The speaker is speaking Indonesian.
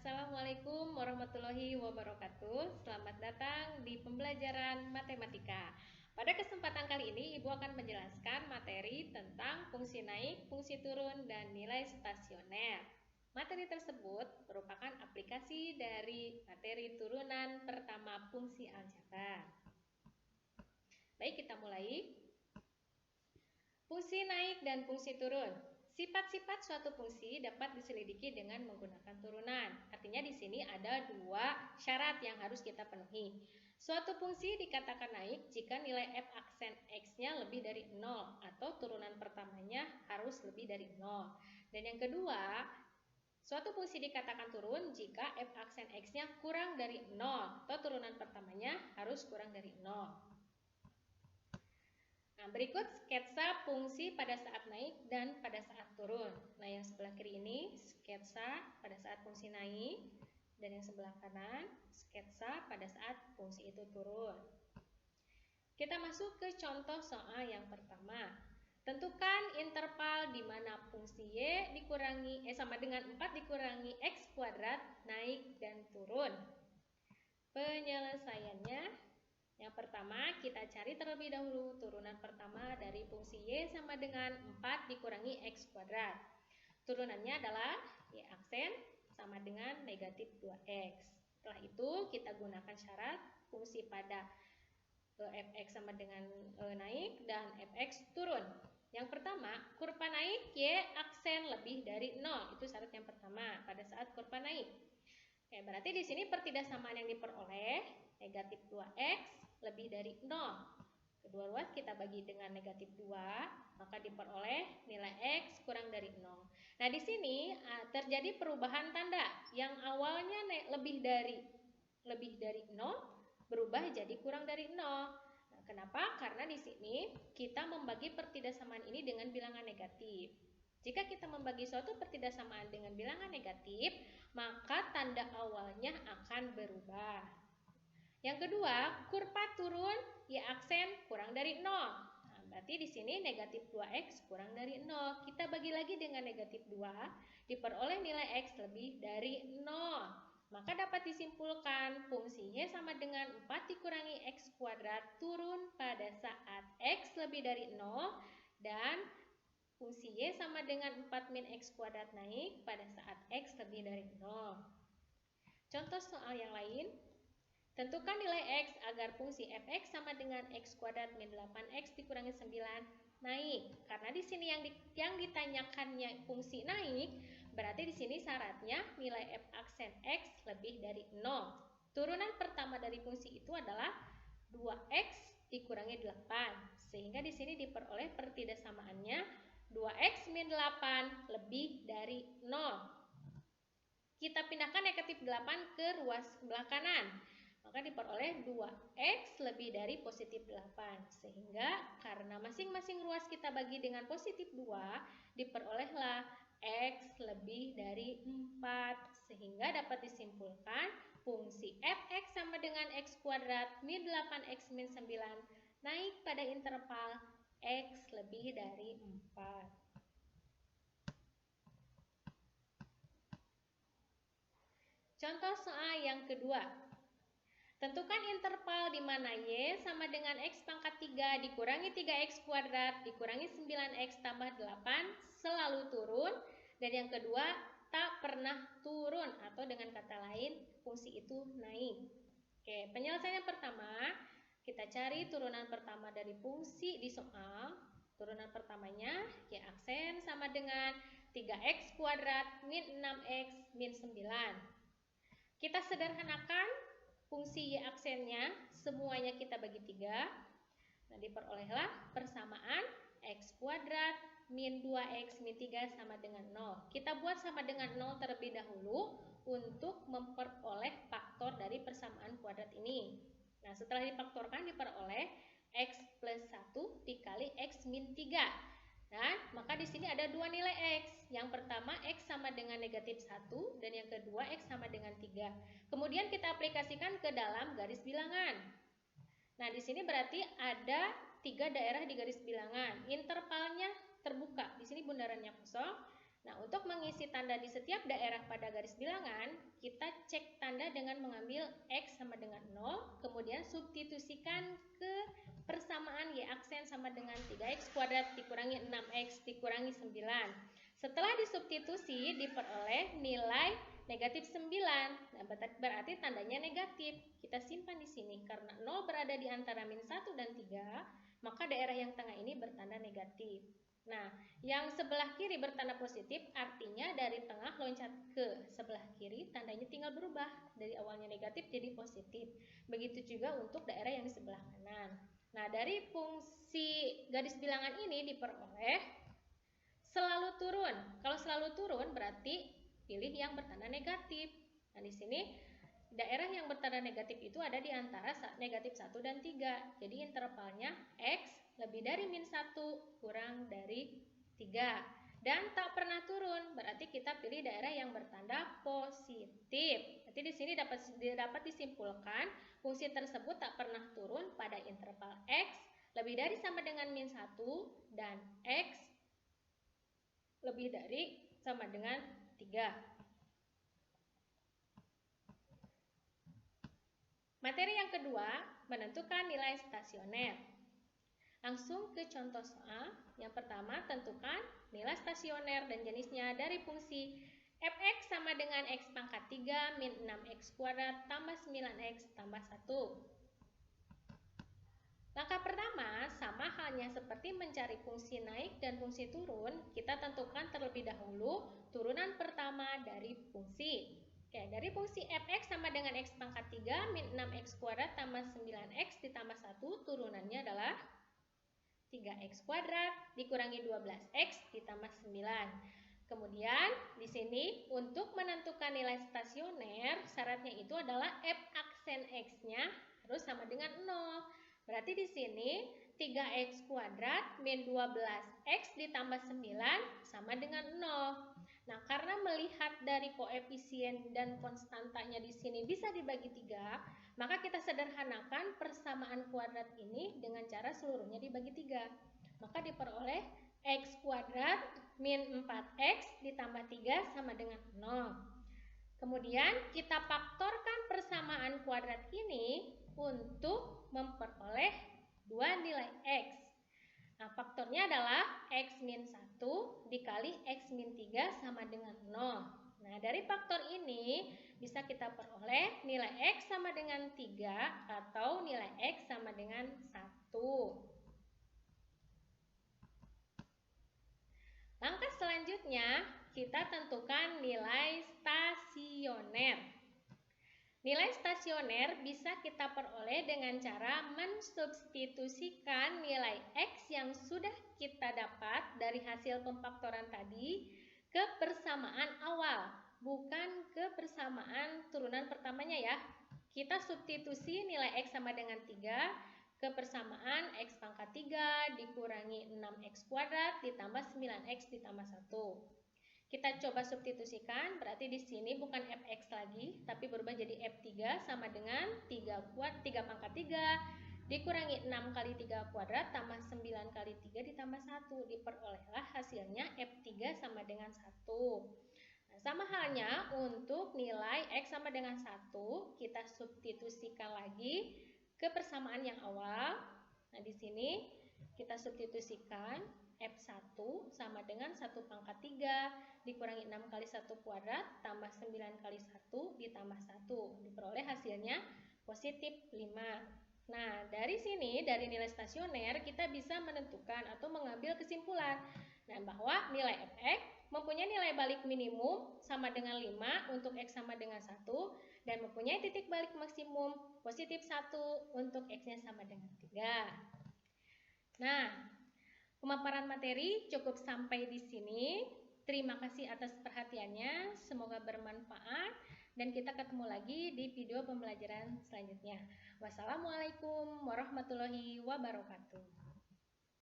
Assalamualaikum warahmatullahi wabarakatuh. Selamat datang di pembelajaran matematika. Pada kesempatan kali ini, Ibu akan menjelaskan materi tentang fungsi naik, fungsi turun, dan nilai stasioner. Materi tersebut merupakan aplikasi dari materi turunan pertama fungsi aljabar. Baik, kita mulai. Fungsi naik dan fungsi turun. Sifat-sifat suatu fungsi dapat diselidiki dengan menggunakan turunan. Artinya di sini ada dua syarat yang harus kita penuhi. Suatu fungsi dikatakan naik jika nilai f aksen x-nya lebih dari 0 atau turunan pertamanya harus lebih dari 0. Dan yang kedua, suatu fungsi dikatakan turun jika f aksen x-nya kurang dari 0 atau turunan pertamanya harus kurang dari 0. Nah, berikut sketsa fungsi pada saat naik dan pada saat turun. Nah, yang sebelah kiri ini sketsa pada saat fungsi naik, dan yang sebelah kanan sketsa pada saat fungsi itu turun. Kita masuk ke contoh soal yang pertama. Tentukan interval di mana fungsi y dikurangi sama dengan 4 dikurangi x kuadrat naik dan turun. Penyelesaiannya, yang pertama, kita cari terlebih dahulu turunan pertama dari fungsi y sama dengan 4 dikurangi x kuadrat. Turunannya adalah y aksen sama dengan negatif 2x. Setelah itu, kita gunakan syarat fungsi pada fx sama dengan naik dan fx turun. Yang pertama, kurva naik y aksen lebih dari 0. Itu syarat yang pertama pada saat kurva naik. Oke, berarti di sini pertidaksamaan yang diperoleh negatif 2x lebih dari 0. Kedua ruas kita bagi dengan negatif 2, maka diperoleh nilai x kurang dari 0. Nah, di sini terjadi perubahan tanda yang awalnya lebih dari 0 berubah jadi kurang dari 0. Nah, kenapa? Karena di sini kita membagi pertidaksamaan ini dengan bilangan negatif. Jika kita membagi suatu pertidaksamaan dengan bilangan negatif, maka tanda awalnya akan berubah. Yang kedua, kurva turun y aksen kurang dari 0. Nah, berarti di sini negatif 2x kurang dari 0. Kita bagi lagi dengan negatif 2, diperoleh nilai x lebih dari 0. Maka dapat disimpulkan fungsi y sama dengan 4 dikurangi x kuadrat turun pada saat x lebih dari 0 dan fungsi y sama dengan 4 min x kuadrat naik pada saat x lebih dari 0. Contoh soal yang lain. Tentukan nilai x agar fungsi fx sama dengan x kuadrat min 8x dikurangi 9 naik. Karena di sini yang ditanyakannya fungsi naik, berarti di sini syaratnya nilai f aksen x lebih dari 0. Turunan pertama dari fungsi itu adalah 2x dikurangi 8. Sehingga di sini diperoleh pertidaksamaannya 2x min 8 lebih dari 0. Kita pindahkan negatif 8 ke ruas sebelah kanan. Maka diperoleh 2x lebih dari positif 8. Sehingga karena masing-masing ruas kita bagi dengan positif 2, diperolehlah x lebih dari 4. Sehingga dapat disimpulkan fungsi fx sama dengan x kuadrat min 8x min 9 naik pada interval x lebih dari 4. Contoh soal yang kedua. Tentukan interval di mana y sama dengan x pangkat 3 dikurangi 3x kuadrat dikurangi 9x tambah 8 selalu turun, dan yang kedua tak pernah turun atau dengan kata lain fungsi itu naik. Oke, penyelesaian yang pertama, kita cari turunan pertama dari fungsi di soal. Turunan pertamanya y aksen sama dengan 3x kuadrat min 6x min 9. Kita sederhanakan fungsi y aksennya, semuanya kita bagi 3. Nah, diperolehlah persamaan x kuadrat min 2x min 3 sama dengan 0. Kita buat sama dengan 0 terlebih dahulu untuk memperoleh faktor dari persamaan kuadrat ini. Nah, setelah difaktorkan diperoleh x plus 1 dikali x min 3. Dan maka di sini ada dua nilai x. Yang pertama x sama dengan negatif 1 dan yang kedua x sama dengan 3. Kemudian kita aplikasikan ke dalam garis bilangan. Nah, di sini berarti ada 3 daerah di garis bilangan. Intervalnya terbuka. Di sini bundarannya kosong. Nah, untuk mengisi tanda di setiap daerah pada garis bilangan, kita cek tanda dengan mengambil X sama dengan 0, kemudian substitusikan ke persamaan Y aksen sama dengan 3X kuadrat dikurangi 6X dikurangi 9. Setelah disubstitusi, diperoleh nilai negatif 9. Nah, berarti tandanya negatif. Kita simpan di sini. Karena 0 berada di antara min 1 dan 3, maka daerah yang tengah ini bertanda negatif. Nah, yang sebelah kiri bertanda positif, artinya dari tengah loncat ke sebelah kiri, tandanya tinggal berubah. Dari awalnya negatif jadi positif. Begitu juga untuk daerah yang di sebelah kanan. Nah, dari fungsi garis bilangan ini diperoleh selalu turun. Kalau selalu turun berarti pilih yang bertanda negatif. Nah, di sini daerah yang bertanda negatif itu ada di antara negatif 1 dan 3. Jadi intervalnya X lebih dari min 1 kurang dari 3. Dan tak pernah turun, berarti kita pilih daerah yang bertanda positif. Berarti di sini dapat disimpulkan fungsi tersebut tak pernah turun pada interval X lebih dari sama dengan min 1 dan X lebih dari sama dengan 3. Materi yang kedua, menentukan nilai stasioner. Langsung ke contoh soal. Yang pertama, tentukan nilai stasioner dan jenisnya dari fungsi fx sama dengan x pangkat 3 min 6x kuadrat tambah 9x tambah 1. Langkah pertama, sama halnya seperti mencari fungsi naik dan fungsi turun, kita tentukan terlebih dahulu turunan pertama dari fungsi. Oke, dari fungsi fx sama dengan x pangkat 3 min 6x kuadrat tambah 9x ditambah 1, turunannya adalah 3x kuadrat dikurangi 12x ditambah 9. Kemudian di sini untuk menentukan nilai stasioner, syaratnya itu adalah f aksen x-nya harus sama dengan 0. Berarti di sini 3x kuadrat min 12x ditambah 9 sama dengan 0. Nah, karena melihat dari koefisien dan konstantanya di sini bisa dibagi 3, maka kita sederhanakan persamaan kuadrat ini dengan cara seluruhnya dibagi 3. Maka diperoleh x kuadrat min 4x ditambah 3 sama dengan 0. Kemudian kita faktorkan persamaan kuadrat ini untuk memperoleh 2 nilai x. Nah, faktornya adalah x min 1 dikali x min 3 sama dengan 0. Nah, dari faktor ini bisa kita peroleh nilai x sama dengan 3 atau nilai x sama dengan 1. Langkah selanjutnya, kita tentukan nilai stasioner. Nilai stasioner bisa kita peroleh dengan cara mensubstitusikan nilai X yang sudah kita dapat dari hasil pemfaktoran tadi ke persamaan awal, bukan ke persamaan turunan pertamanya ya. Kita substitusi nilai X sama dengan 3 ke persamaan X pangkat 3 dikurangi 6X kuadrat ditambah 9X ditambah 1. Kita coba substitusikan, berarti di sini bukan fx lagi, tapi berubah jadi f3 sama dengan 3 pangkat 3 dikurangi 6 kali 3 kuadrat tambah 9 kali 3 ditambah 1. Diperolehlah hasilnya f3 sama dengan 1. Nah, sama halnya untuk nilai x sama dengan 1, kita substitusikan lagi ke persamaan yang awal. Nah, di sini kita substitusikan F1 sama dengan 1 pangkat 3 dikurangi 6 kali 1 kuadrat tambah 9 kali 1 ditambah 1. Diperoleh hasilnya positif 5. Nah, dari sini, dari nilai stasioner, kita bisa menentukan atau mengambil kesimpulan. Nah, bahwa nilai fx mempunyai nilai balik minimum sama dengan 5 untuk x sama dengan 1 dan mempunyai titik balik maksimum positif 1 untuk x-nya sama dengan 3. Nah, pemaparan materi cukup sampai di sini. Terima kasih atas perhatiannya. Semoga bermanfaat dan kita ketemu lagi di video pembelajaran selanjutnya. Wassalamualaikum warahmatullahi wabarakatuh.